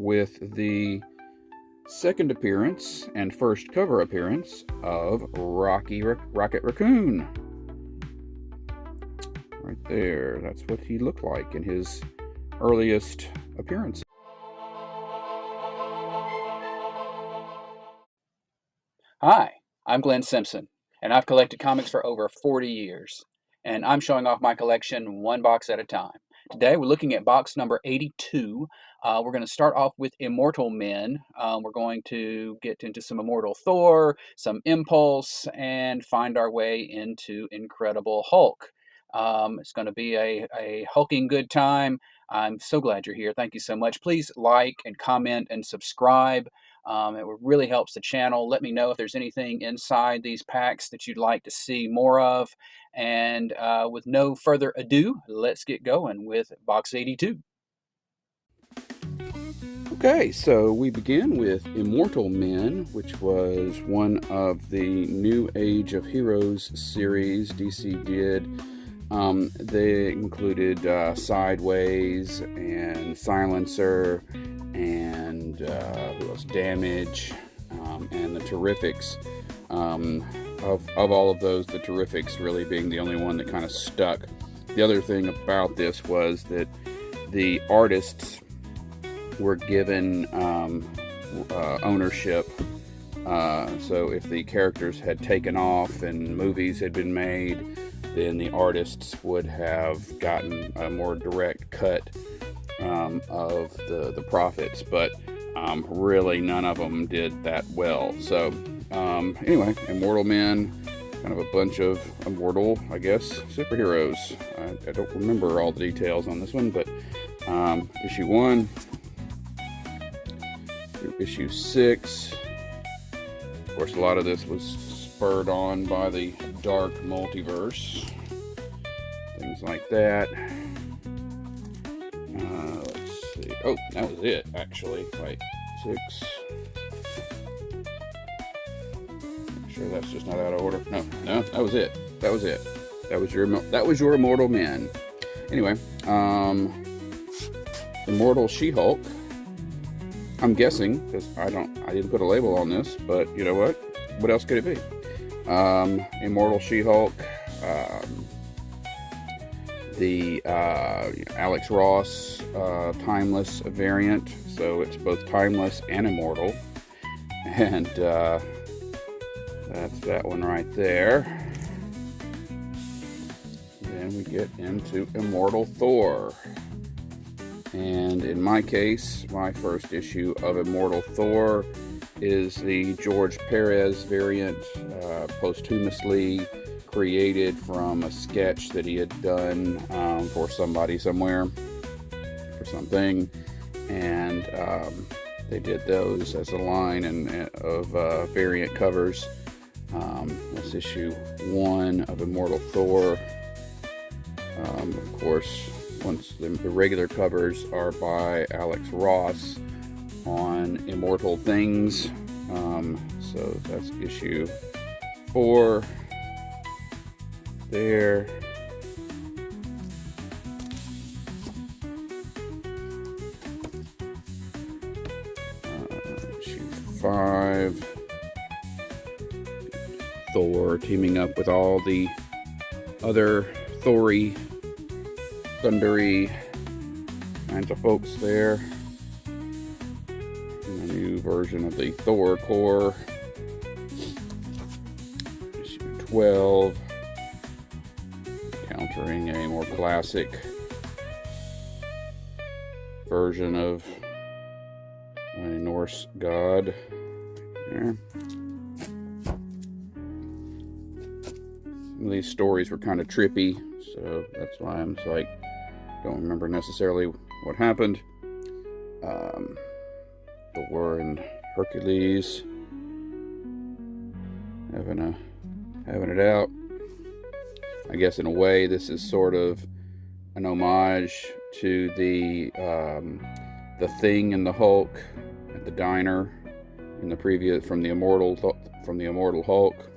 with the second appearance and first cover appearance of Rocket Raccoon. Right there, that's what he looked like in his earliest appearance. Hi, I'm Glenn Simpson, and I've collected comics for over 40 years, and I'm showing off my collection one box at a time. Today, we're looking at box number 82. We're going to start off with Immortal Men. We're going to get into some Immortal Thor, some Impulse, and find our way into Incredible Hulk. It's going to be a hulking good time. I'm so glad you're here. Thank you so much. Please like and comment and subscribe. It really helps the channel. Let me know if there's anything inside these packs that you'd like to see more of. And with no further ado, let's get going with box 82. Okay, so we begin with Immortal Men, which was one of the New Age of Heroes series DC did. They included Sideways and Silencer and who else? Damage and the Terrifics. Of all of those, the Terrifics really being the only one that kind of stuck. The other thing about this was that the artists were given ownership. So if the characters had taken off and movies had been made, then the artists would have gotten a more direct cut of the profits. But really none of them did that well. So anyway, Immortal Men, kind of a bunch of immortal, I guess, superheroes. I don't remember all the details on this one, but issue 1 through issue 6. Of course, a lot of this was spurred on by the dark multiverse, things like that. Let's see. Oh, that was it, actually. Wait, 6. Sure that's just not out of order. No, that was it. That was it. That was your Immortal Men. Anyway, Immortal She-Hulk. I'm guessing, because I didn't put a label on this, but you know what? What else could it be? Immortal She-Hulk, the Alex Ross Timeless variant, so it's both Timeless and Immortal, and that's that one right there. Then we get into Immortal Thor. And in my case, my first issue of Immortal Thor is the George Perez variant, posthumously created from a sketch that he had done for somebody somewhere, for something. And they did those as a line of variant covers. That's issue 1 of Immortal Thor. Of course, once the regular covers are by Alex Ross on Immortal Things. So that's issue 4 there. Issue 5. Thor teaming up with all the other Thory, thundery kinds of folks there. And a new version of the Thor Corps. Issue 12. Countering a more classic version of a Norse god. There. Some of these stories were kind of trippy, so that's why I'm like, don't remember necessarily what happened. Thor and Hercules having it out. I guess in a way this is sort of an homage to the Thing and the Hulk at the diner in the previous from the Immortal Hulk.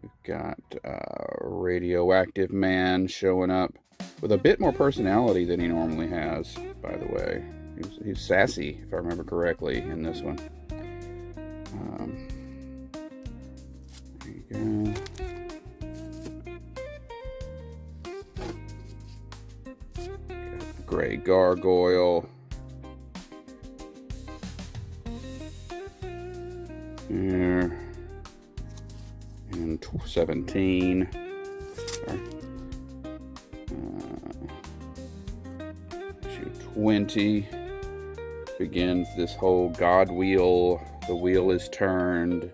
We've got Radioactive Man showing up with a bit more personality than he normally has, by the way. He's sassy, if I remember correctly, in this one. There you go. Gray Gargoyle. Here. And 17. Sorry. Issue 20 begins this whole God wheel, the wheel is turned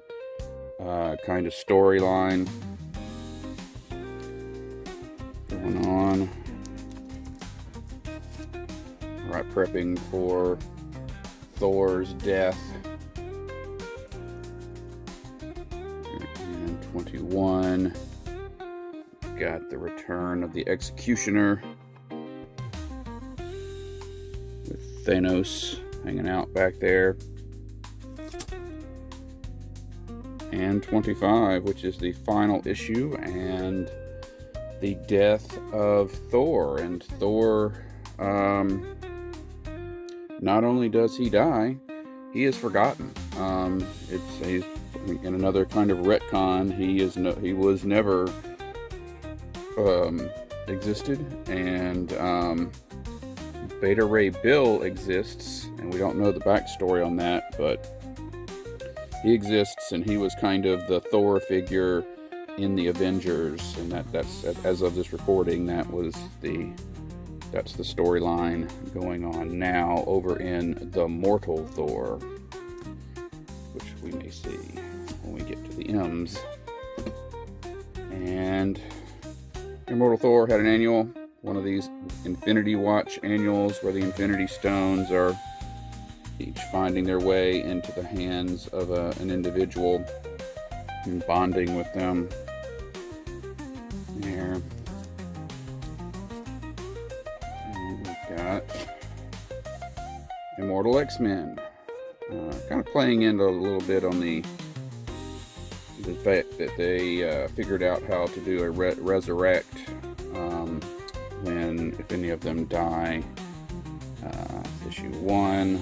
kind of storyline going on. Right, prepping for Thor's death. And 21. Got the return of the Executioner with Thanos hanging out back there. And 25, which is the final issue, and the death of Thor. And Thor, not only does he die, he is forgotten. He's in another kind of retcon. He was never existed, and Beta Ray Bill exists, and we don't know the backstory on that, but he exists, and he was kind of the Thor figure in the Avengers, and that's as of this recording, that's the storyline going on now over in the Mortal Thor, which we may see when we get to the M's. And Immortal Thor had an annual, one of these Infinity Watch annuals, where the Infinity Stones are each finding their way into the hands of an individual and bonding with them. There. And we've got Immortal X-Men. Kind of playing into a little bit on the fact that they figured out how to do a resurrect if any of them die. Issue 1.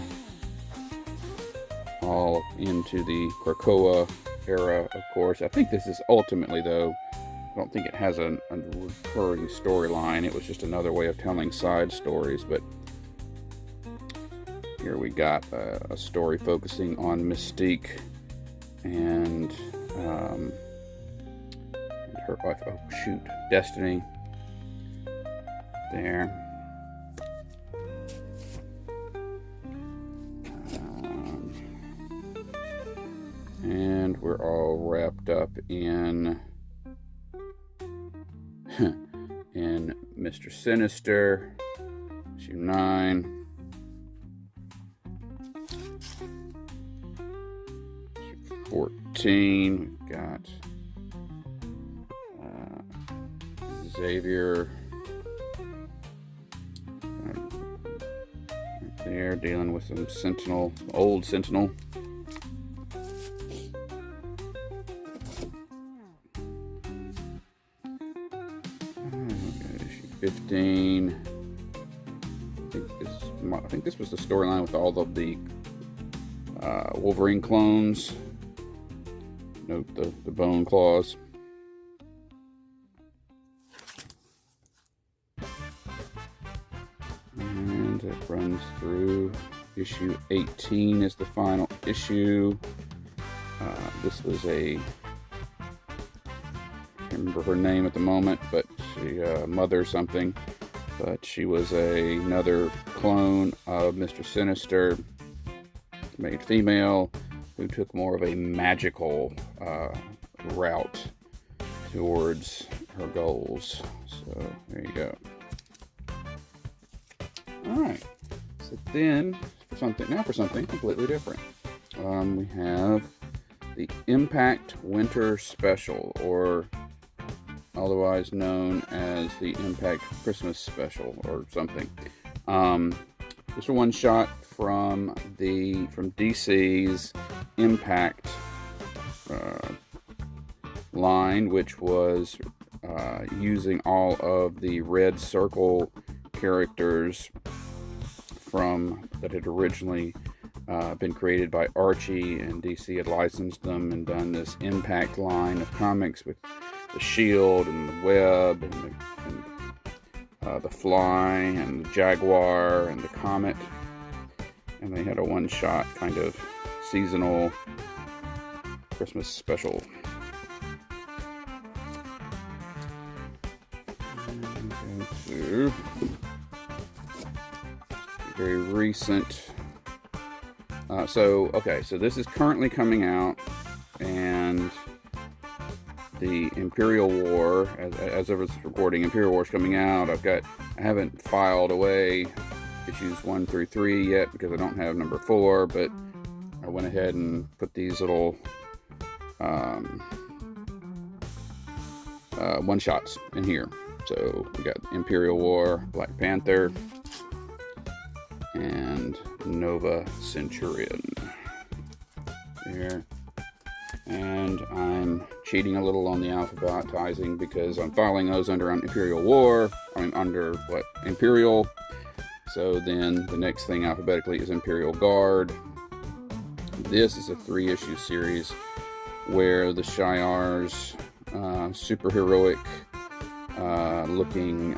All into the Krakoa era, of course. I think this is ultimately, though, I don't think it has a recurring storyline. It was just another way of telling side stories, but here we got a story focusing on Mystique and her wife, Destiny. There. And we're all wrapped up in Mr. Sinister, issue 9. Issue 14, we've got Xavier right there, dealing with some Sentinel, old Sentinel. Issue 15. I think this was the storyline with all of the Wolverine clones. Note the bone claws. And it runs through issue 18 is the final issue. This was I can't remember her name at the moment, but she Mother something. But she was another clone of Mr. Sinister, made female, who took more of a magical route towards her goals. So there you go. Alright, so then for something completely different. We have the Impact Winter Special, or otherwise known as the Impact Christmas Special or something. Just a one shot from DC's Impact line, which was using all of the red circle characters that had originally been created by Archie, and DC had licensed them and done this Impact line of comics with the Shield and the Web and the Fly and the Jaguar and the Comet, and they had a one-shot kind of seasonal Christmas special. Into very recent. So this is currently coming out, and the Imperial War, as of this recording, Imperial War is coming out. I haven't filed away issues 1 through 3 yet because I don't have number 4, but I went ahead and put these little one-shots in here. So we got Imperial War, Black Panther, and Nova Centurion there. And I'm cheating a little on the alphabetizing because I'm filing those under Imperial War. Under Imperial. So then the next thing alphabetically is Imperial Guard. This is a 3-issue series where the Shi'ar's superheroic looking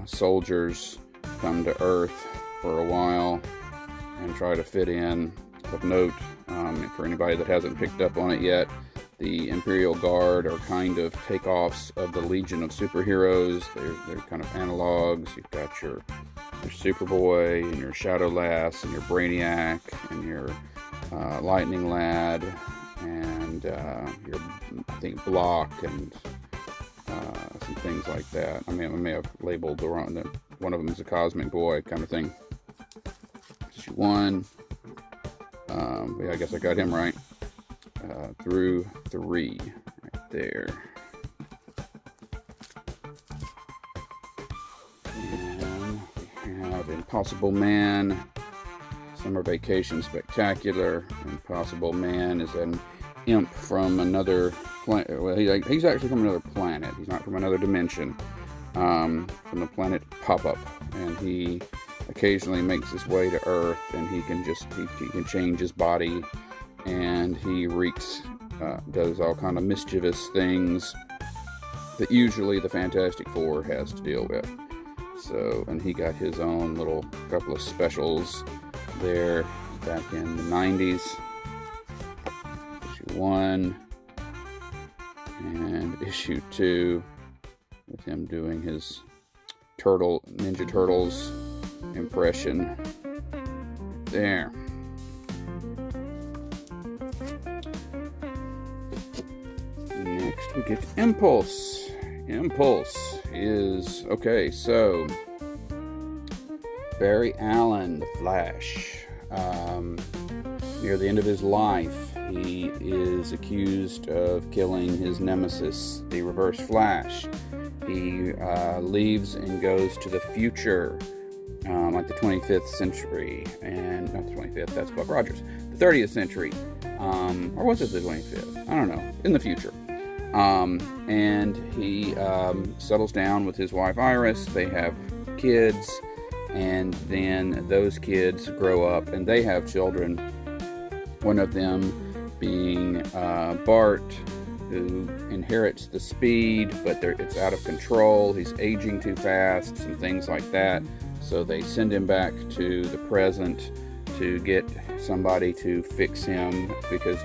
soldiers come to Earth for a while and try to fit in. Of note, for anybody that hasn't picked up on it yet, the Imperial Guard are kind of takeoffs of the Legion of Superheroes. They're kind of analogs. You've got your Superboy and your Shadow Lass and your Brainiac and your Lightning Lad and your, I think, Block and some things like that. I may have labeled the wrong. One of them is a Cosmic Boy kind of thing. Issue 1. Yeah, I guess I got him right. Through 3, right there. And we have Impossible Man, Summer Vacation Spectacular. Impossible Man is an imp from another planet. Well, he's actually from another planet. He's not from another dimension. From the planet Pop-Up, and he occasionally makes his way to Earth, and he can change his body, and he does all kind of mischievous things that usually the Fantastic Four has to deal with. So, and he got his own little couple of specials there back in the 90s. Issue 1 and issue 2 with him doing his Ninja Turtles impression there. Next we get Impulse. Impulse is, okay, so Barry Allen, the Flash, near the end of his life, he is accused of killing his nemesis, the Reverse Flash. He leaves and goes to the future, like the 25th century, and not the 25th, that's Buck Rogers, the 30th century, or was it the 25th? I don't know, in the future. And he settles down with his wife Iris. They have kids, and then those kids grow up and they have children. One of them being Bart, who inherits the speed, but it's out of control. He's aging too fast, some things like that. So they send him back to the present to get somebody to fix him, because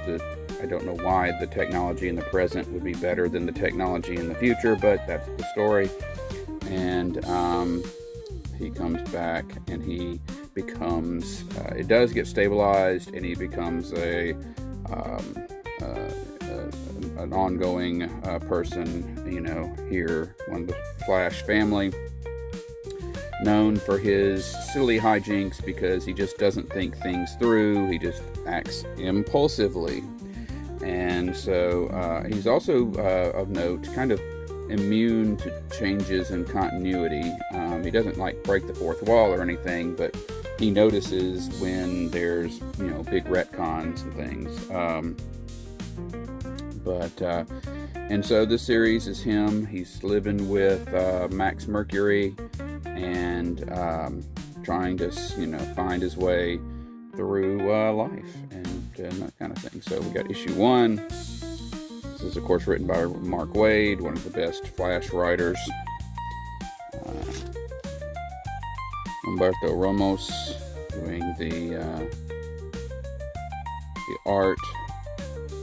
I don't know why the technology in the present would be better than the technology in the future, but that's the story. And he comes back and he becomes, it does get stabilized, and he becomes an ongoing person, here, one of the Flash family, known for his silly hijinks because he just doesn't think things through. He just acts impulsively. And so he's also, of note, kind of immune to changes in continuity. He doesn't break the fourth wall or anything, but he notices when there's, big retcons and things. But And so this series is him. He's living with Max Mercury and trying to, find his way through life and that kind of thing. So we got issue 1. This is, of course, written by Mark Waid, one of the best Flash writers. Humberto Ramos doing the art.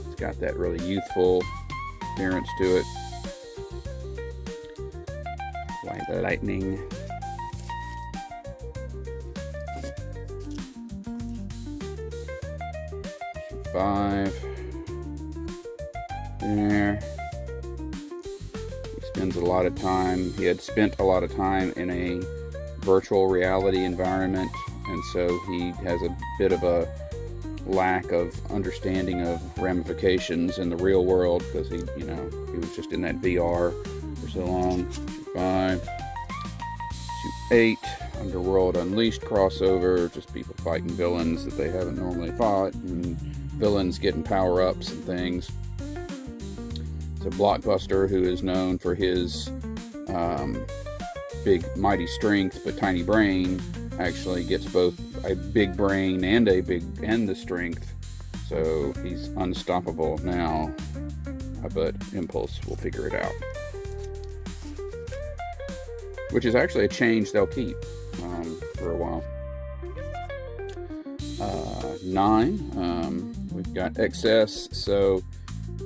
It's got that really youthful appearance to it. White Lightning. Issue 5. There. He had spent a lot of time in a virtual reality environment, and so he has a bit of a lack of understanding of ramifications in the real world because he was just in that VR for so long. Issue 5. Issue 8, Underworld Unleashed crossover, just people fighting villains that they haven't normally fought, and villains getting power-ups and things. So Blockbuster, who is known for his big mighty strength but tiny brain, actually gets both a big brain and the strength, so he's unstoppable now, but Impulse will figure it out, which is actually a change they'll keep for a while. 9, we've got Excess, so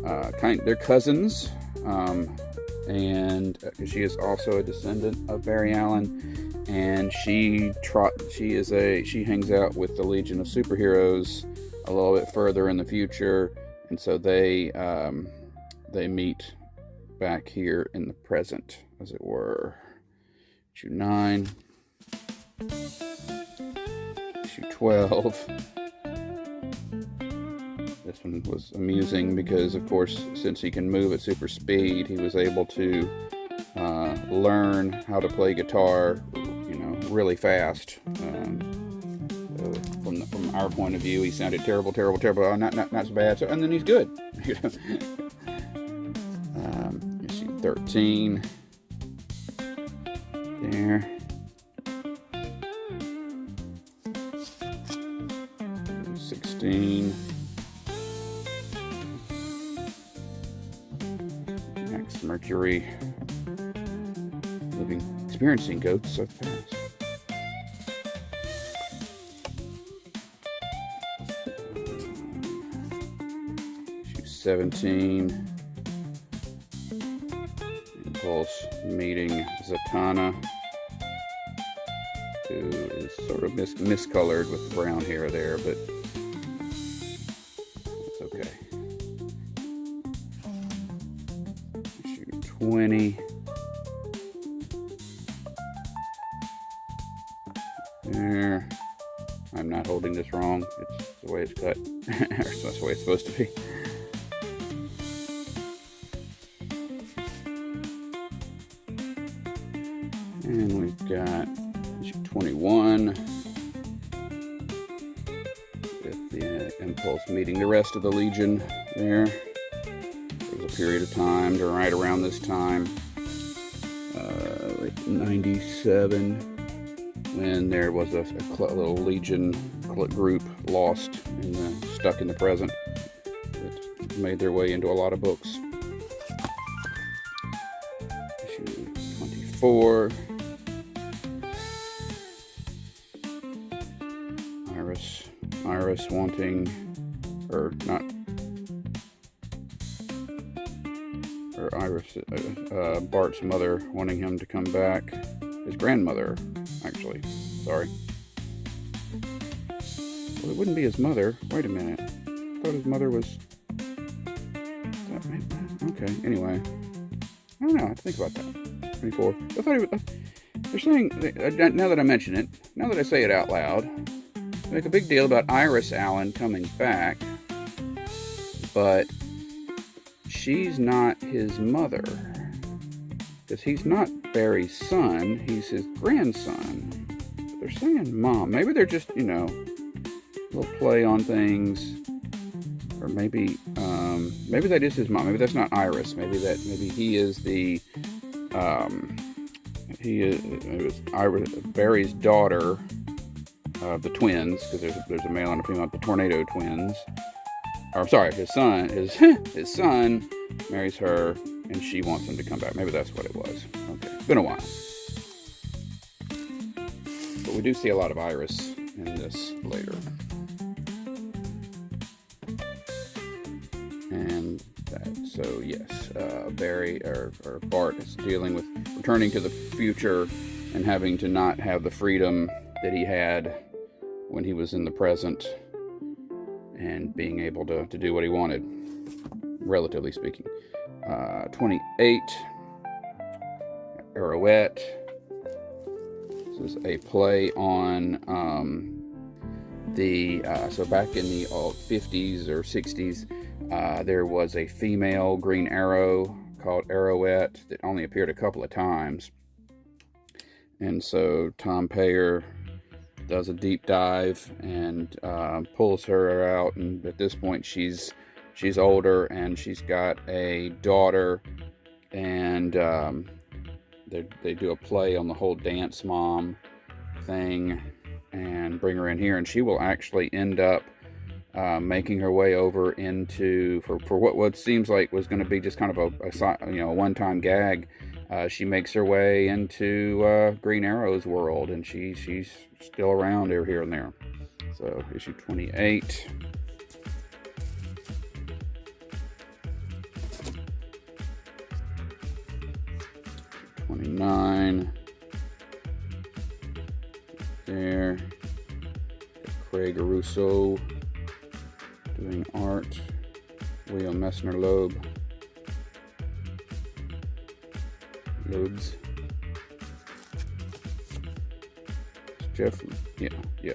they're cousins, and she is also a descendant of Barry Allen, and she hangs out with the Legion of Superheroes a little bit further in the future, and so they meet back here in the present, as it were. Issue 9, issue 12. This one was amusing because, of course, since he can move at super speed, he was able to learn how to play guitar, really fast. So from our point of view, he sounded terrible. Oh, not so bad. So, and then he's good. Issue 13. There. 16. Max Mercury experiencing goats so fast. Issue 17. Impulse meeting Zatanna, who is sort of miscolored with brown hair there, but it's okay. Issue 20. There. I'm not holding this wrong. It's the way it's cut. That's the way it's supposed to be. And we've got issue 21 with the Impulse meeting the rest of the Legion there. There was a period of time right around this time, like 97, when there was a little Legion group stuck in the present that made their way into a lot of books. Issue 24. Iris wanting, or not, or Iris, Bart's mother wanting him to come back. His grandmother, actually. Sorry. Well, it wouldn't be his mother. Wait a minute. I thought his mother was... Okay, anyway. I don't know. I have to think about that. 24. I thought he was... They're saying, now that I mention it, now that I say it out loud, they make a big deal about Iris Allen coming back, but she's not his mother. Because he's not Barry's son, he's his grandson. They're saying mom. Maybe they're just, a little play on things. or maybe maybe that is his mom. Maybe that's not Iris. Maybe he is the it was Iris, Barry's daughter of the twins, because there's a male and a female, the Tornado twins. Or sorry, his son his son marries her, and she wants him to come back. Maybe that's what it was. Okay, it's been a while. But we do see a lot of Iris in this later. And so yes, Barry or Bart is dealing with returning to the future and having to not have the freedom that he had when he was in the present, and being able to do what he wanted, relatively speaking. 28, Arrowette. This is a play on so back in the 50s or 60s, there was a female Green Arrow called Arrowette that only appeared a couple of times. And so Tom Payer does a deep dive and pulls her out, and at this point she's older and she's got a daughter, and they do a play on the whole dance mom thing and bring her in here, and she will actually end up making her way over into for what seems like was going to be just kind of a one-time gag. She makes her way into Green Arrow's world, and she's still around here and there. So issue 28. Issue 29. There. Craig Russo doing art. William Messner Loebs.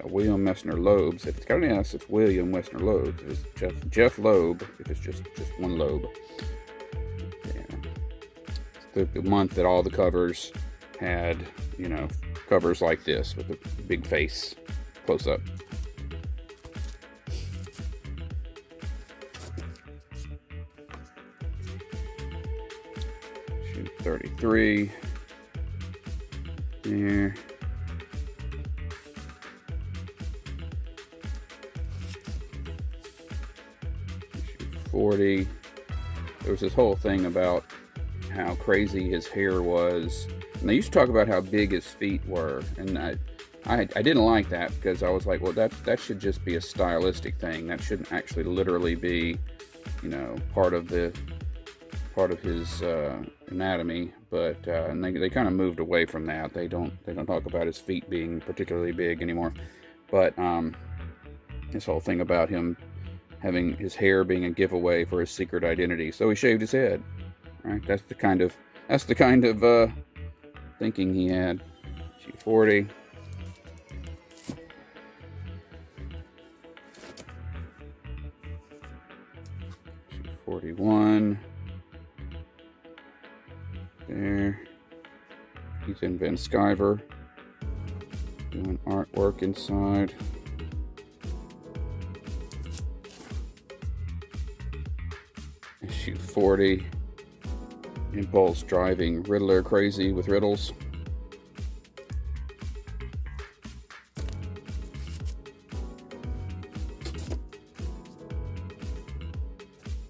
William Messner Loebs. If it's got an S, it's William Messner Loebs. It's Jeff Loeb, if it's just one Loeb. Yeah. It's the month that all the covers had, covers like this with a big face close up. Issue 33. There. Issue 40. There was this whole thing about how crazy his hair was. And they used to talk about how big his feet were, and I didn't like that, because I was like, well, that should just be a stylistic thing. That shouldn't actually literally be, part of his anatomy. But and they kind of moved away from that. They don't talk about his feet being particularly big anymore. But this whole thing about him having his hair being a giveaway for his secret identity, so he shaved his head. Right? That's the kind of thinking he had. Issue 40. Issue 41. There. He's in Van Sciver doing artwork inside. Issue 40. Impulse driving Riddler crazy with riddles.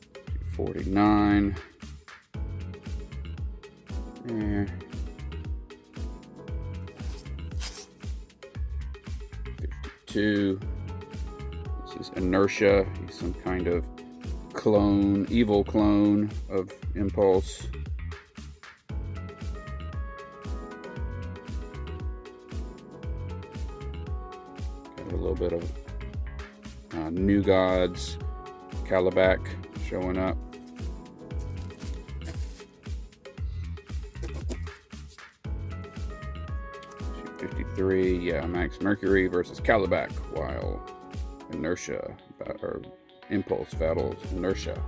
Issue 49. There. 52. This is Inertia. He's some kind of evil clone of Impulse. Got a little bit of New Gods, Calabac showing up. Issue 53, Max Mercury versus Calabac, while Inertia, or Impulse battles Inertia.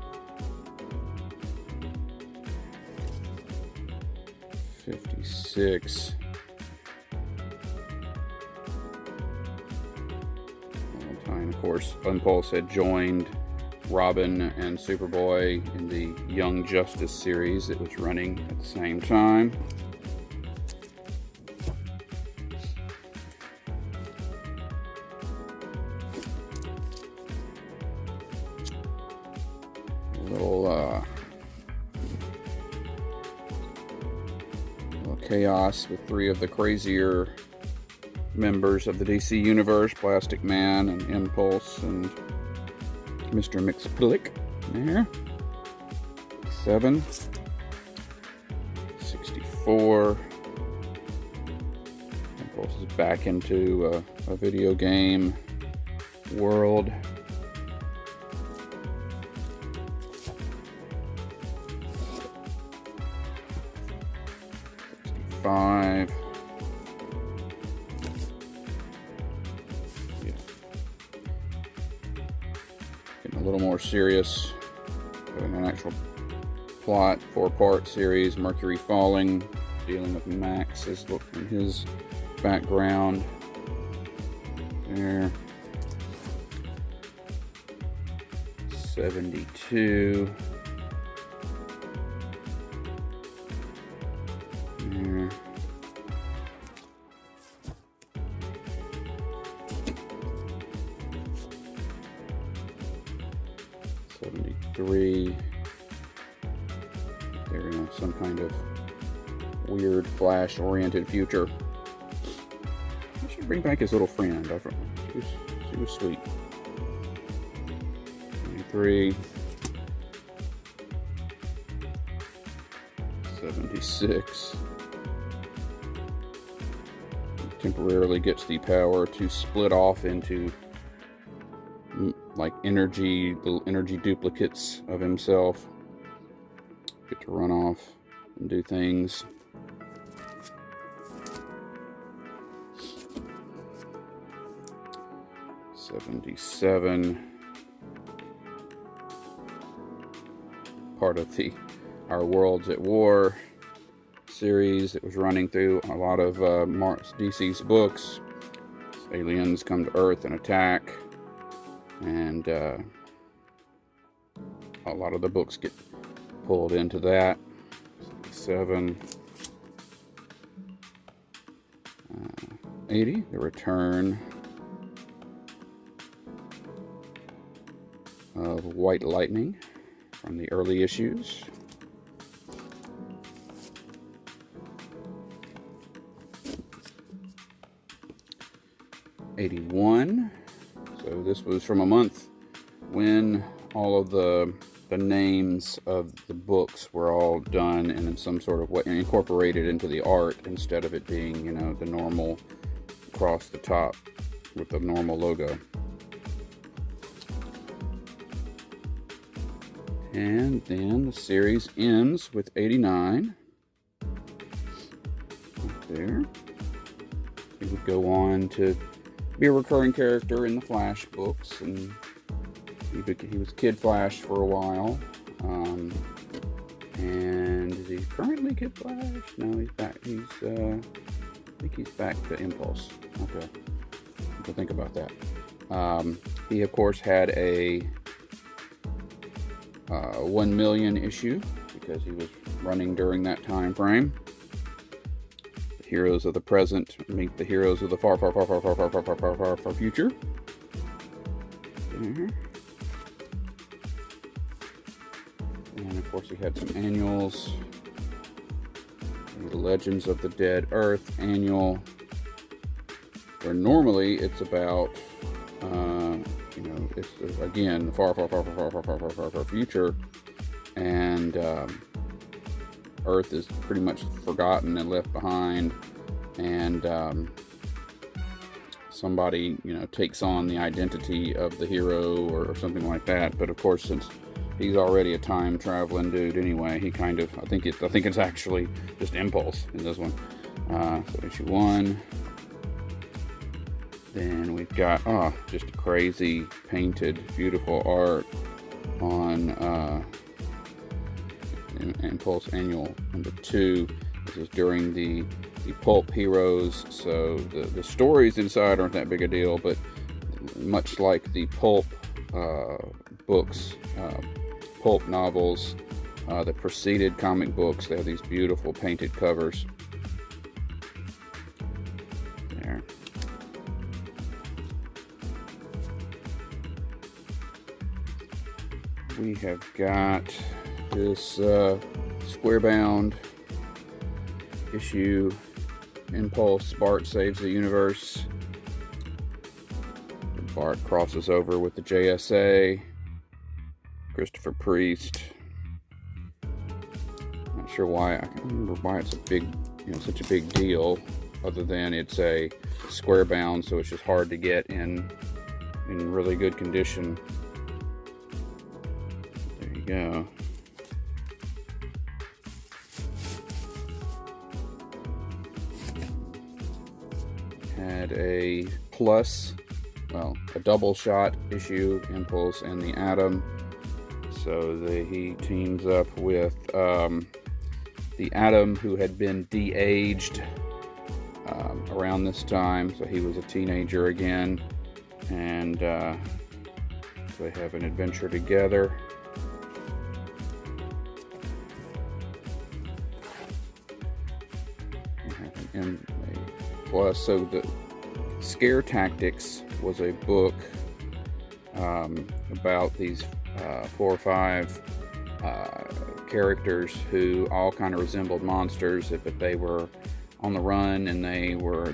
56. Of course, Impulse had joined Robin and Superboy in the Young Justice series that was running at the same time. Little chaos with three of the crazier members of the DC Universe, Plastic Man and Impulse and Mr. Mxyzptlk there. 7. 64. Impulse is back into a video game world. 5. Yeah. Getting a little more serious. Doing an actual plot, 4-part series. Mercury Falling, dealing with Max's look from his background. There. 72. There. 73. They're in some kind of weird Flash-oriented future. I should bring back his little friend. She was sweet. 73. 76. Temporarily gets the power to split off into like little energy duplicates of himself. Get to run off and do things. '77. Part of the Our Worlds at War series that was running through a lot of DC's books. Aliens come to Earth and attack, and a lot of the books get pulled into that. 7. 80, the return of White Lightning from the early issues. 81. So this was from a month when all of the names of the books were all done and in some sort of way incorporated into the art instead of it being, you know, the normal across the top with the normal logo. And then the series ends with 89. Right there. He would go on to be a recurring character in the Flash books, and he was Kid Flash for a while. And is he currently Kid Flash? No, he's back. I think he's back to Impulse. Okay, to think about that. He of course had a 1 million issue because he was running during that time frame. The heroes of the present meet the heroes of the far future. And of course he had some annuals. The Legends of the Dead Earth annual, where normally it's about it's again the far future, and Earth is pretty much forgotten and left behind, and somebody takes on the identity of the hero or something like that. But of course, since he's already a time traveling dude anyway, he kind of I think it's actually just Impulse in this one. So issue 1. Then we've got just crazy painted, beautiful art on Impulse Annual number 2. This is during the Pulp Heroes, so the stories inside aren't that big a deal, but much like the Pulp books, pulp novels that preceded comic books. They have these beautiful painted covers. There. We have got this square-bound issue, Impulse, Bart Saves the Universe. Bart crosses over with the JSA, Christopher Priest. Not sure why, I can't remember why it's a big, such a big deal, other than it's a square-bound, so it's just hard to get in really good condition. There you go. Had a plus, well, a double shot issue, Impulse and the Atom. So he teams up with the Atom, who had been de-aged around this time, so he was a teenager again, and they have an adventure together. And plus, so the Scare Tactics was a book about these 4 or 5 characters who all kind of resembled monsters, but they were on the run, and they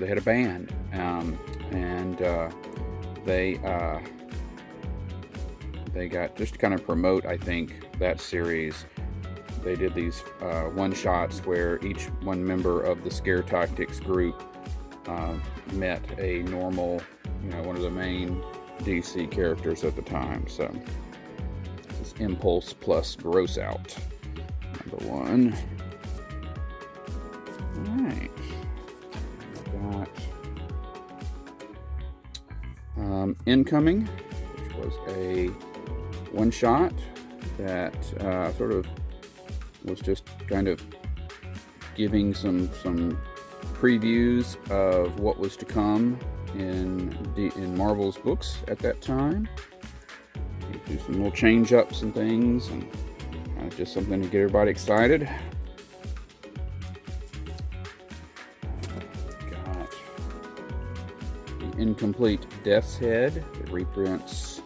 had a band, and they got, just to kind of promote, I think, that series, they did these one-shots where each one member of the Scare Tactics group met a normal, one of the main DC characters at the time. So this is Impulse plus Gross Out, number 1. Alright. Got Incoming, which was a one-shot that sort of was just kind of giving some previews of what was to come in Marvel's books at that time. You do some little change-ups and things, and kind of just something to get everybody excited. Got the Incomplete Death's Head. It reprints,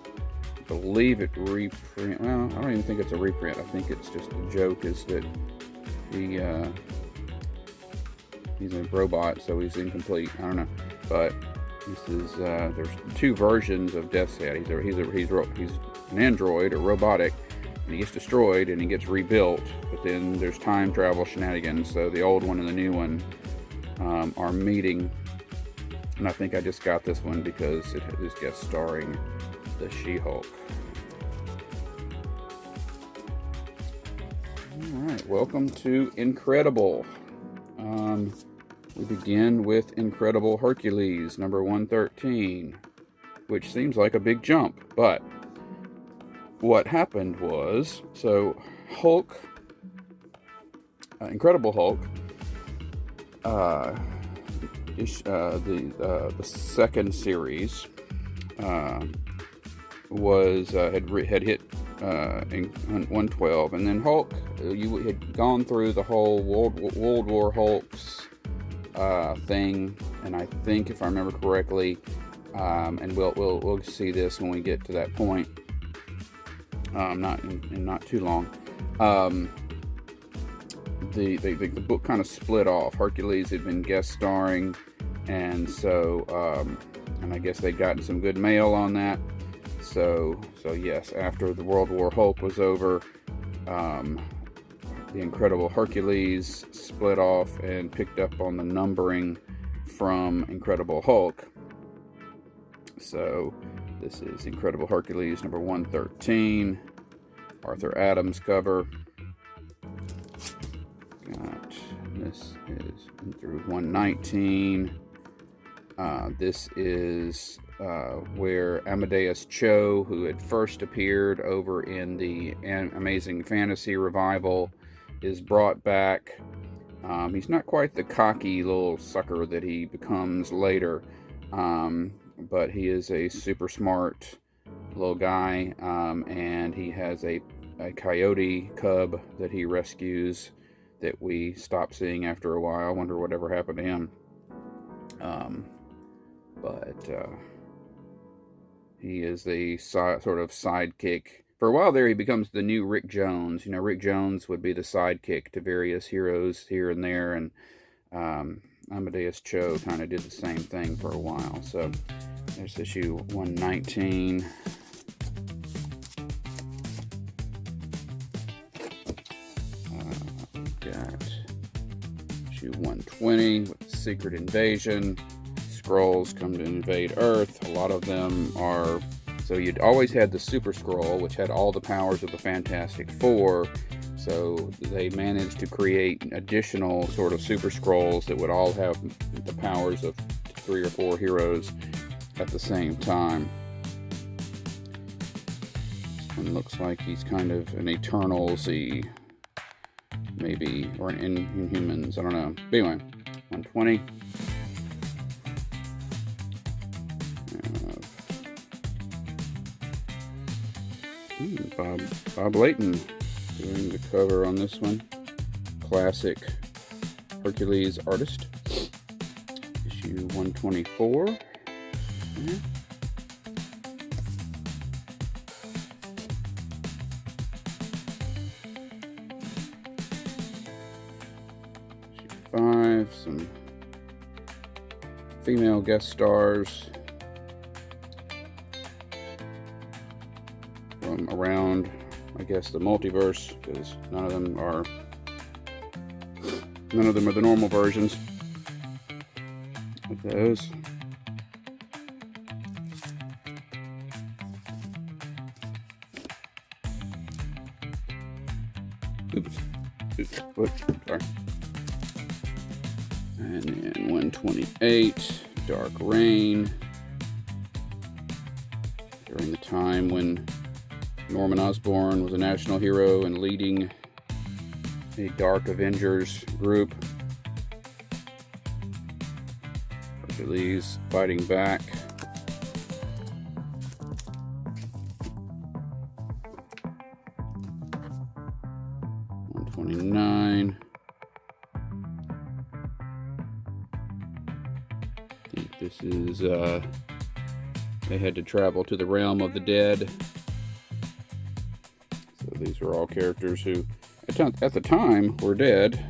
I believe it reprint. Well, I don't even think it's a reprint. I think it's just the joke is that he's a robot, so he's incomplete. I don't know, but this is there's 2 versions of Death's Head. He's an android or robotic, and he gets destroyed and he gets rebuilt. But then there's time travel shenanigans. So the old one and the new one are meeting, and I think I just got this one because it is guest starring the She-Hulk. All right, welcome to Incredible. We begin with Incredible Hercules, number 113, which seems like a big jump, but what happened was, so Hulk, Incredible Hulk, the second series was had hit in 112, and then Hulk, you had gone through the whole World War Hulks thing, and I think, if I remember correctly, and we'll see this when we get to that point, not too long. The book kind of split off. Hercules had been guest starring, and so and I guess they'd gotten some good mail on that. So yes, after the World War Hulk was over, the Incredible Hercules split off and picked up on the numbering from Incredible Hulk. So this is Incredible Hercules number 113, Arthur Adams cover. This is through 119. This is where Amadeus Cho, who had first appeared over in the Amazing Fantasy revival, is brought back. He's not quite the cocky little sucker that he becomes later, but he is a super smart little guy, and he has a coyote cub that he rescues that we stopped seeing after a while. I wonder whatever happened to him. He is the sort of sidekick. For a while there, he becomes the new Rick Jones. You know, Rick Jones would be the sidekick to various heroes here and there, and Amadeus Cho kind of did the same thing for a while. So there's issue 119. Got issue 120 with the Secret Invasion. Skrulls come to invade Earth. A lot of them are... So you'd always had the Super Skrull, which had all the powers of the Fantastic Four. So they managed to create additional sort of Super Skrulls that would all have the powers of 3 or 4 heroes at the same time. This one looks like he's kind of an Eternals-y, maybe, or an Inhumans, I don't know. But anyway, 120. Bob Layton doing the cover on this one. Classic Hercules artist. Issue 124. Issue 5. Some female guest stars from around, I guess, the multiverse, because none of them are the normal versions of those. Oops, sorry. And then 128, Dark Reign, during the time when Norman Osborn was a national hero and leading a Dark Avengers group. Hercules fighting back. $129. I think this is, they had to travel to the realm of the dead. These are all characters who, at the time, were dead.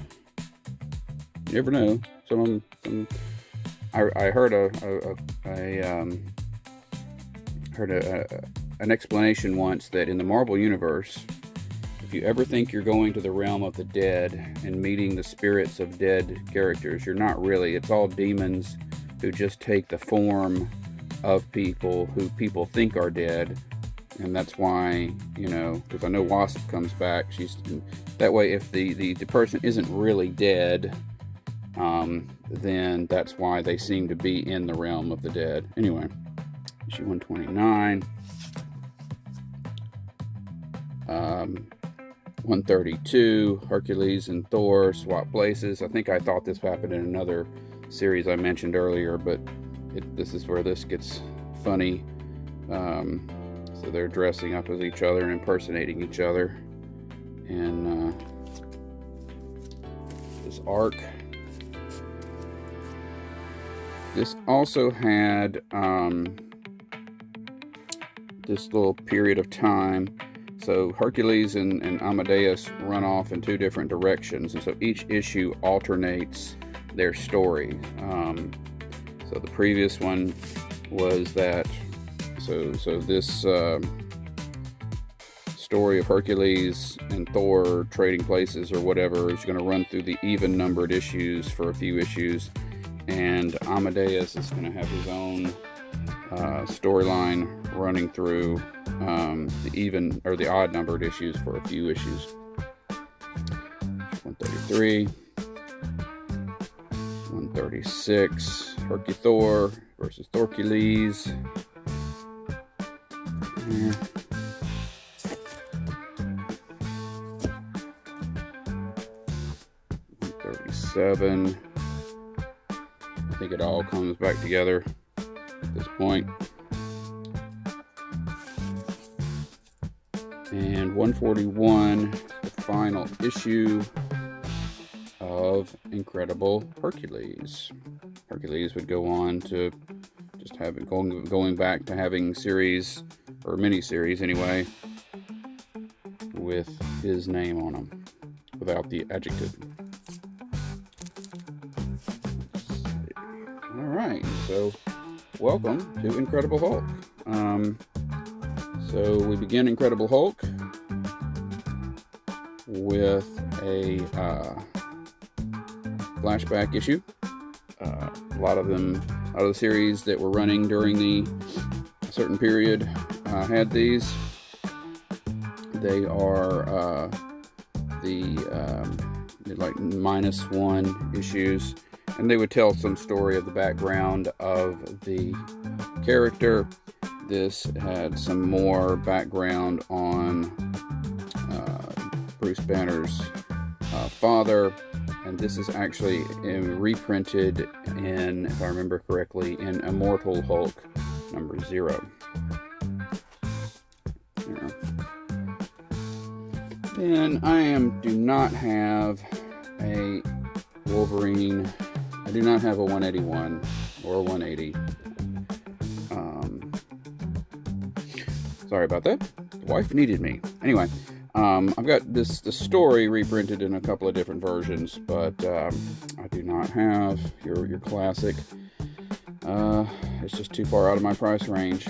You never know. Some of them. I heard an explanation once that in the Marvel Universe, if you ever think you're going to the realm of the dead and meeting the spirits of dead characters, you're not really. It's all demons who just take the form of people who people think are dead. And that's why, you know, because I know Wasp comes back. That way, if the person isn't really dead, then that's why they seem to be in the realm of the dead. Anyway, issue 129. 132, Hercules and Thor swap places. I think I thought this happened in another series I mentioned earlier, but this is where this gets funny. So they're dressing up as each other and impersonating each other. And this arc. This also had this little period of time. So Hercules and Amadeus run off in 2 different directions. And so each issue alternates their story. So the previous one was that So this story of Hercules and Thor trading places or whatever is going to run through the even-numbered issues for a few issues, and Amadeus is going to have his own storyline running through the even or the odd-numbered issues for a few issues. 133, 136, Hercu-Thor versus Thorcules. 137. I think it all comes back together at this point. And 141, the final issue of Incredible Hercules. Hercules would go on to just have it going back to having series, or mini-series anyway, with his name on them, without the adjective. Alright, so welcome to Incredible Hulk. So we begin Incredible Hulk with a flashback issue. A lot of the series that were running during the certain period had these. They are like -1 issues, and they would tell some story of the background of the character. This had some more background on Bruce Banner's father, and this is actually reprinted in, if I remember correctly, in Immortal Hulk number 0. Yeah. And I do not have a Wolverine. I do not have a 181 or a 180. Sorry about that. The wife needed me. Anyway, I've got the story reprinted in a couple of different versions, but I do not have your classic. It's just too far out of my price range.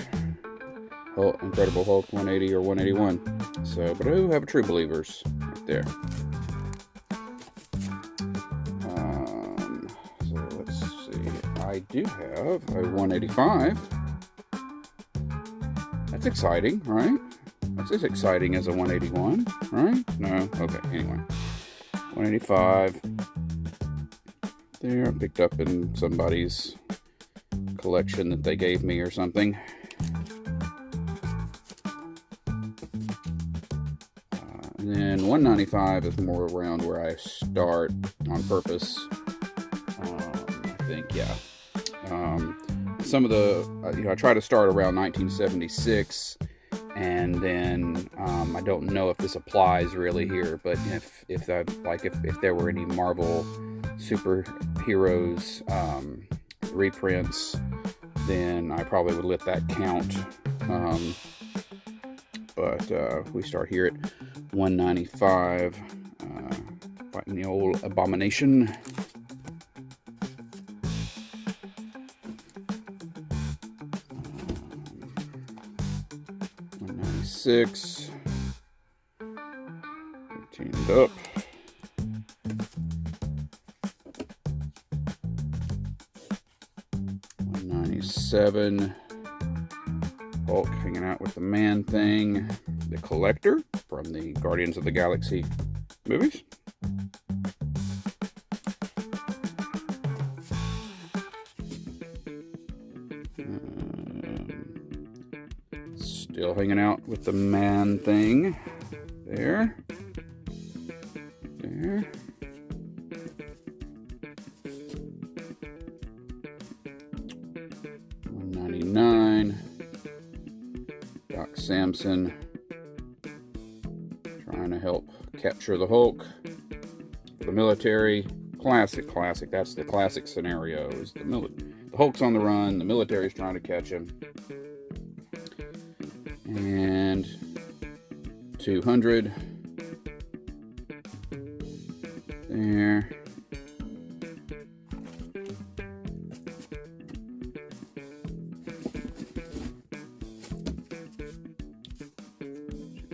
Incredible Hulk 180 or 181. So, but I do have a True Believers right there. So let's see. I do have a 185. That's exciting, right? That's as exciting as a 181, right? No? Okay, anyway. 185. There, picked up in somebody's collection that they gave me or something. And then 195 is more around where I start on purpose. I think, yeah. Some of the, I try to start around 1976, and then I don't know if this applies really here, but if there were any Marvel superheroes reprints, then I probably would let that count. But we start here at 195, fighting the old Abomination. 196, teamed up. 197, Hulk hanging out with the Man-Thing, the Collector from the Guardians of the Galaxy movies. Still hanging out with the Man-Thing. There. 199. Doc Samson trying to help capture the Hulk. The military. Classic. That's the classic scenario. Is the Hulk's on the run. The military's trying to catch him. And 200 there.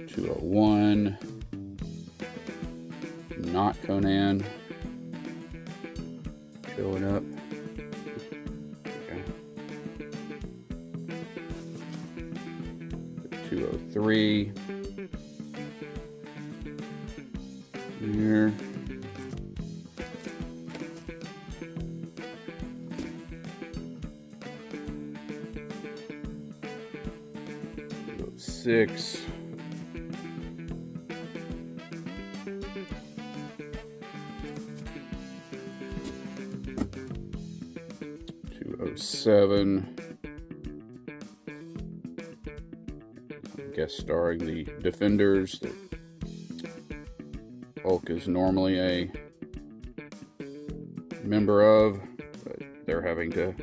$201. Not Conan showing up. Okay. 203. Here. 206. 207. guest starring the Defenders that Hulk is normally a member of, but they're having to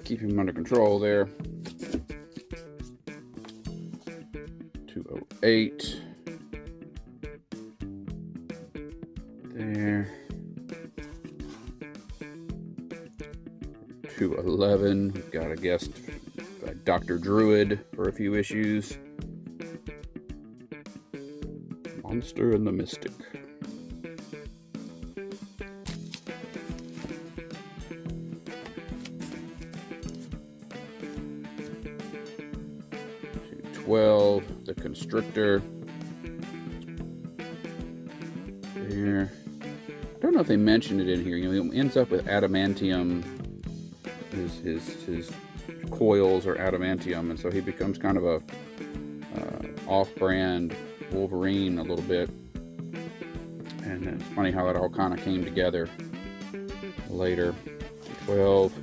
keep him under control there. 208 there. 211, we've got a guest, Dr. Druid, for a few issues. Monster and the Mystic. 212, the Constrictor. There. I don't know if they mentioned it in here. You know, he ends up with adamantium. His coils are adamantium, and so he becomes kind of a off-brand Wolverine a little bit. And it's funny how it all kind of came together later. 212,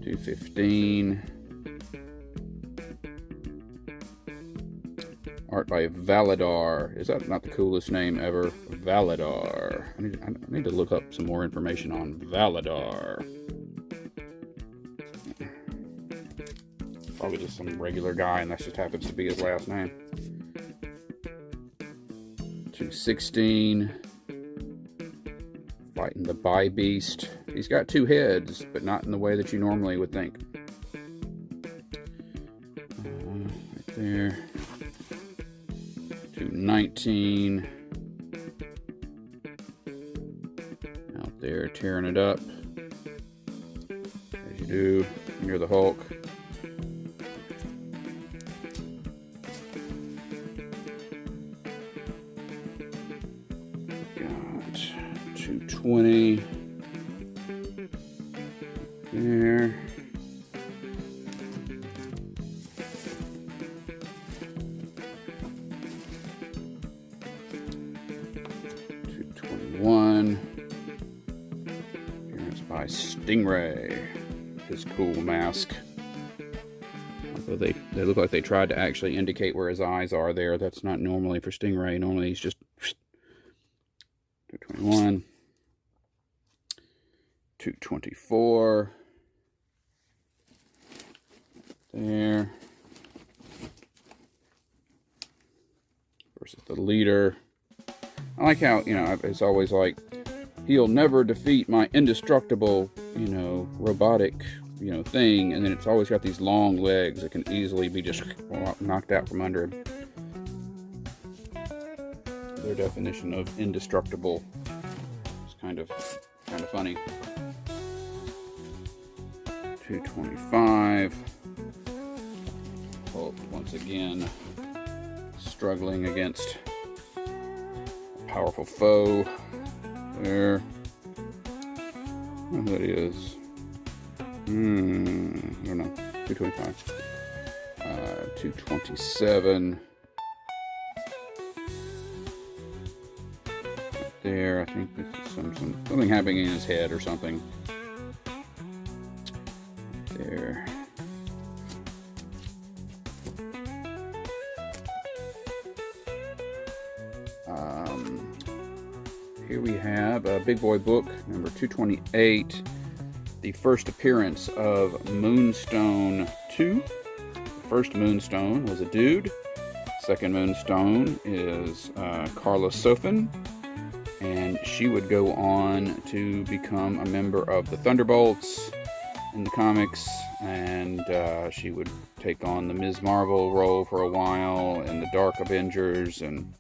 215. Art by Validar. Is that not the coolest name ever? Validar. I need to look up some more information on Validar. Probably just some regular guy, and that just happens to be his last name. 216. Fighting the Bi-Beast. He's got two heads, but not in the way that you normally would think. Right there. 219. Out there tearing it up. As you do when you're the Hulk. Got 220. There. 221. Appearance by Stingray. His cool mask. Although they look like they tried to actually indicate where his eyes are there. That's not normally for Stingray. Normally he's just 221. 224. There. Versus the leader. I like how, you know, it's always like, he'll never defeat my indestructible, you know, robotic, you know, thing. And then it's always got these long legs that can easily be just knocked out from under him. Their definition of indestructible is kind of funny. 225. Hulk once again struggling against a powerful foe. There. I don't know who that is. I don't know. 225. 227. Right there. I think this is something happening in his head or something. There. Here we have a Big Boy book, number 228, the first appearance of Moonstone 2. The first Moonstone was a dude. Second Moonstone is Karla Sofen, and she would go on to become a member of the Thunderbolts in the comics, and she would take on the Ms. Marvel role for a while in the Dark Avengers, and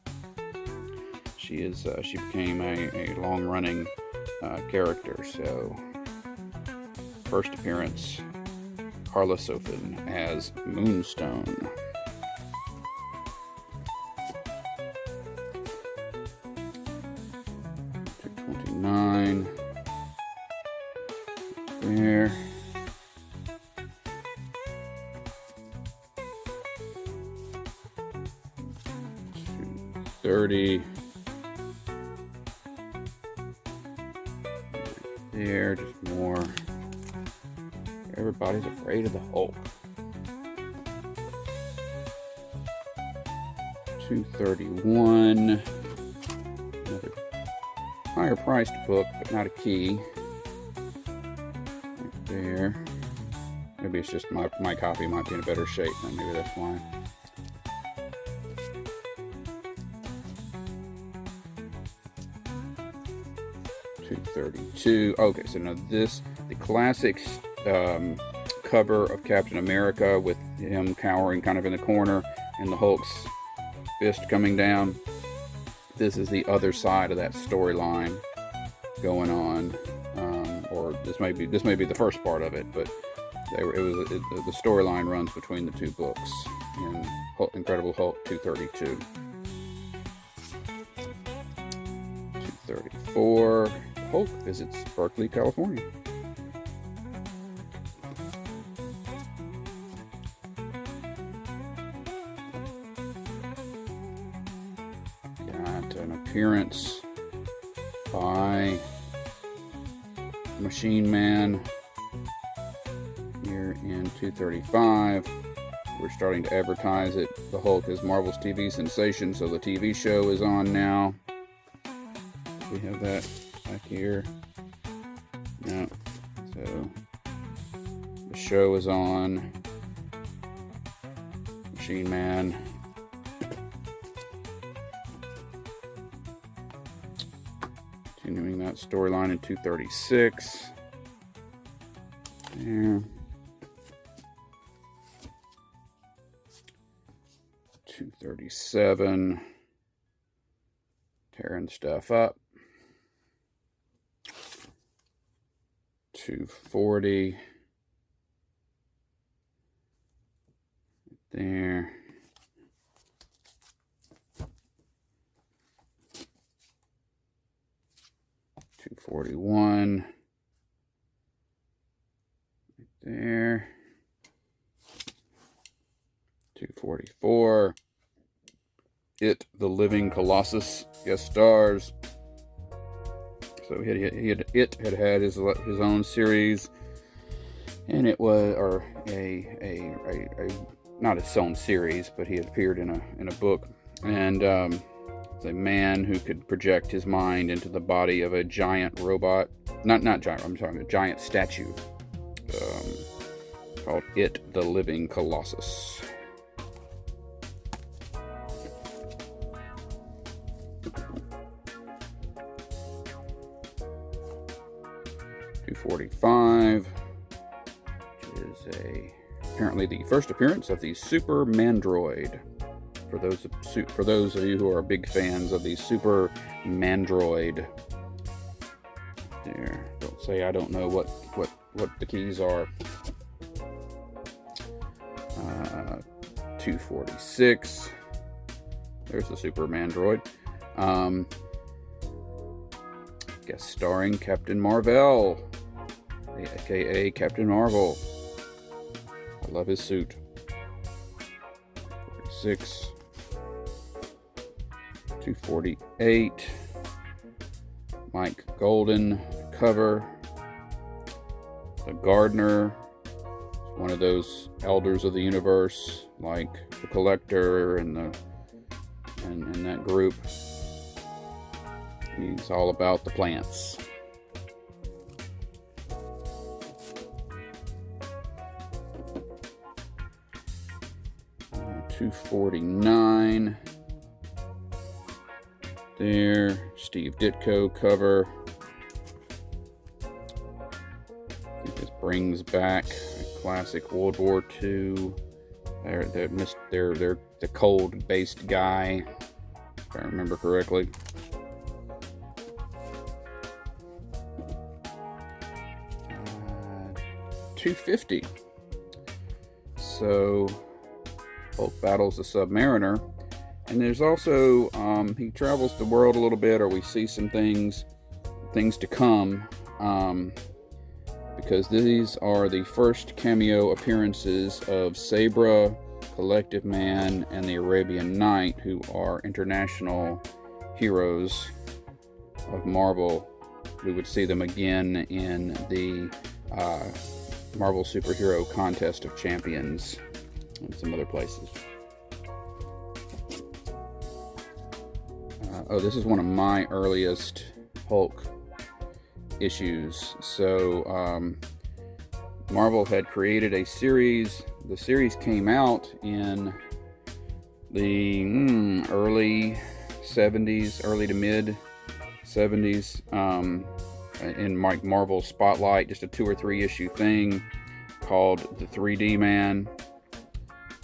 she became a long-running character. So, first appearance, Karla Sofen as Moonstone. $229 there. 230. There, just more. Everybody's afraid of the Hulk. 231. Another higher priced book, but not a key. Right there. Maybe it's just my copy might be in a better shape, then maybe that's why. $232. Okay, so now this, the classic cover of Captain America with him cowering kind of in the corner and the Hulk's fist coming down. This is the other side of that storyline going on, or this may be the first part of it, but the storyline runs between the two books in Incredible Hulk 232. 234. Hulk visits Berkeley, California. Got an appearance by Machine Man here in 235. We're starting to advertise it. The Hulk is Marvel's TV sensation, so the TV show is on now. We have that back here. No. So the show is on. Machine Man. Continuing that storyline in 236. There. 237. Tearing stuff up. 240. There. 241. Right there. 244. It, the Living Colossus, guest stars. So It had his own series, and it was, or not its own series, but he had appeared in a book, and it's a man who could project his mind into the body of a giant robot, not giant. I'm talking a giant statue, called It, the Living Colossus. 245, which is apparently the first appearance of the Super Mandroid. For those of you who are big fans of the Super Mandroid, there. Don't say I don't know what the keys are. 246. There's the Super Mandroid. Guest starring Captain Marvel, aka Captain Marvel. I love his suit. 46. 248. Mike Golden cover. The Gardener, one of those elders of the universe, like the Collector and that group. He's all about the plants. 249. There, Steve Ditko cover. I think this brings back a classic World War II. They're the cold-based guy, if I remember correctly. 250. So Hulk battles the Submariner, and there's also he travels the world a little bit, or we see some things to come, because these are the first cameo appearances of Sabra, Collective Man, and the Arabian Knight, who are international heroes of Marvel. We would see them again in the Marvel Superhero Contest of Champions and some other places. oh, this is one of my earliest Hulk issues. So Marvel had created a series. The series came out in the early 70s, early to mid 70s, in Marvel Spotlight, just a 2 or 3 issue thing called the 3D Man,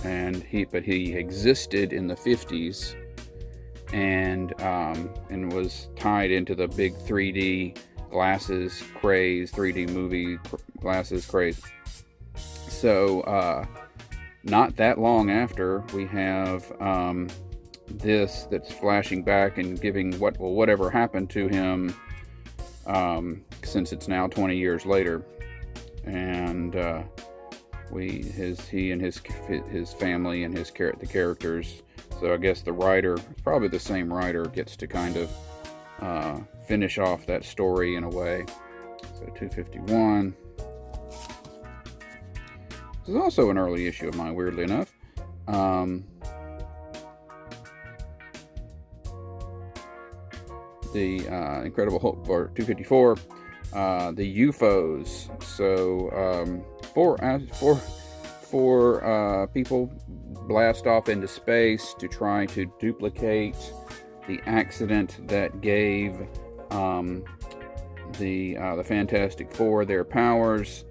and he existed in the 50s, and was tied into the big 3D glasses craze, 3D movie glasses craze. So not that long after, we have this that's flashing back and giving whatever happened to him, since it's now 20 years later, and he and his family and the characters. So I guess the writer, probably the same writer, gets to kind of finish off that story in a way. So 251. This is also an early issue of mine, weirdly enough. The Incredible Hulk, for 254. The UFOs. So four people blast off into space to try to duplicate the accident that gave the Fantastic Four their powers,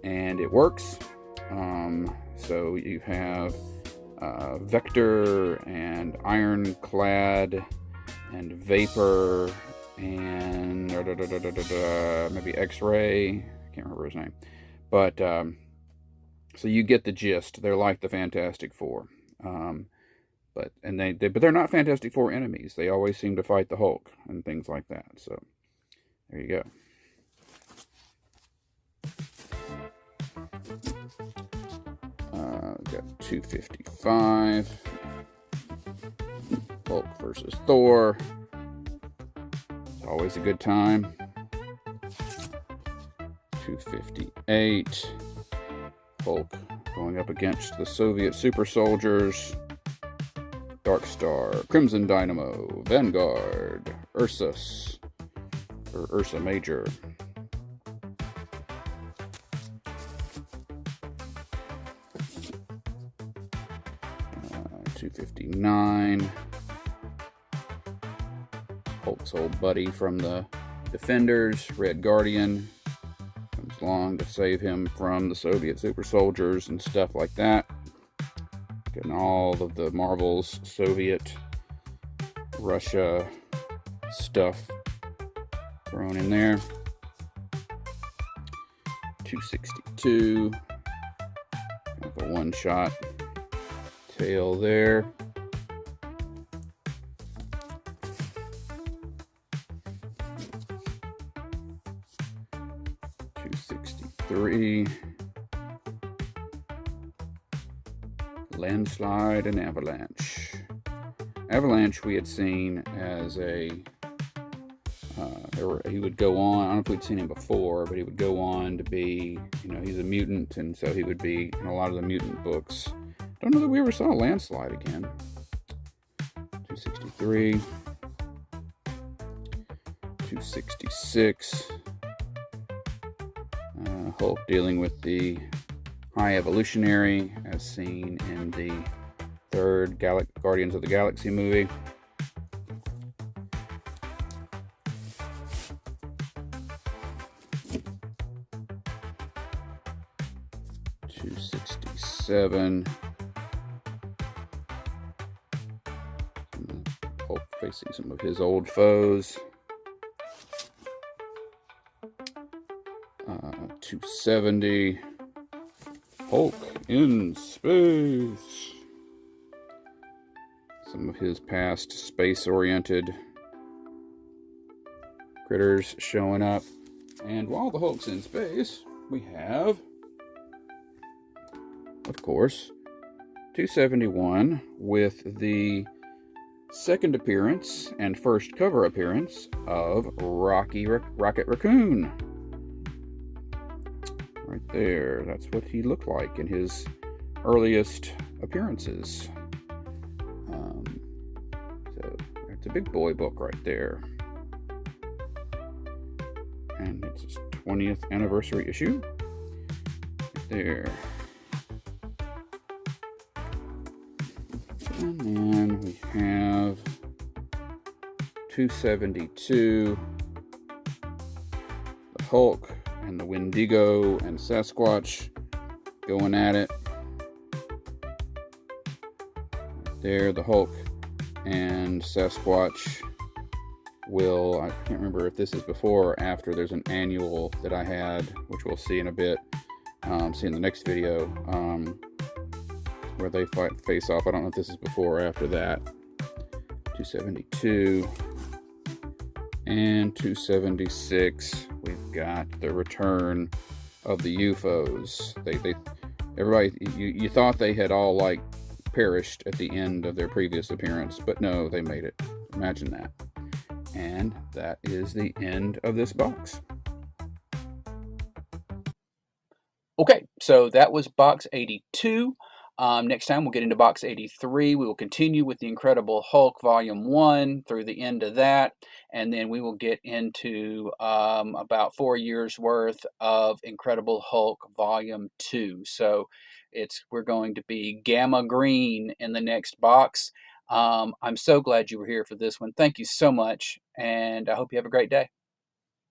and it works. So you have Vector and Ironclad and Vapor and maybe X-Ray. I can't remember his name, but so you get the gist. They're like the Fantastic Four, but they're not Fantastic Four enemies. They always seem to fight the Hulk and things like that. So there you go. Got 255. Hulk versus Thor. It's always a good time. 258. Hulk going up against the Soviet super soldiers. Darkstar, Crimson Dynamo, Vanguard, Ursa Major. 259. Hulk's old buddy from the Defenders, Red Guardian, comes along to save him from the Soviet super soldiers and stuff like that. Getting all of the Marvel's Soviet, Russia stuff thrown in there. 262. A one-shot tail there. 263. Landslide and Avalanche. Avalanche we had seen as a he would go on, I don't know if we'd seen him before, but he would go on to be, he's a mutant, and so he would be in a lot of the mutant books. Don't know that we ever saw Landslide again. 263. 266. Hulk dealing with the High Evolutionary, as seen in the third Guardians of the Galaxy movie. 267. Hulk facing some of his old foes. 270. Hulk in space. Some of his past space-oriented critters showing up. And while the Hulk's in space, we have, of course, 271 with the second appearance and first cover appearance of Rocket Raccoon. Right there, that's what he looked like in his earliest appearances. So the big boy book right there. And it's his 20th anniversary issue. Right there. And then we have 272, the Hulk and the Wendigo and Sasquatch going at it. Right there, the Hulk and Sasquatch will, I can't remember if this is before or after, there's an annual that I had, which we'll see in a bit, see in the next video, where they face off. I don't know if this is before or after that. 272 and 276, we've got the return of the UFOs. Everybody, you thought they had all like perished at the end of their previous appearance, but no, they made it. Imagine that. And that is the end of this box. Okay, so that was box 82. Next time we'll get into box 83. We will continue with the Incredible Hulk Volume 1 through the end of that. And then we will get into about 4 years worth of Incredible Hulk Volume 2. So we're going to be Gamma Green in the next box. I'm so glad you were here for this one. Thank you so much, and I hope you have a great day.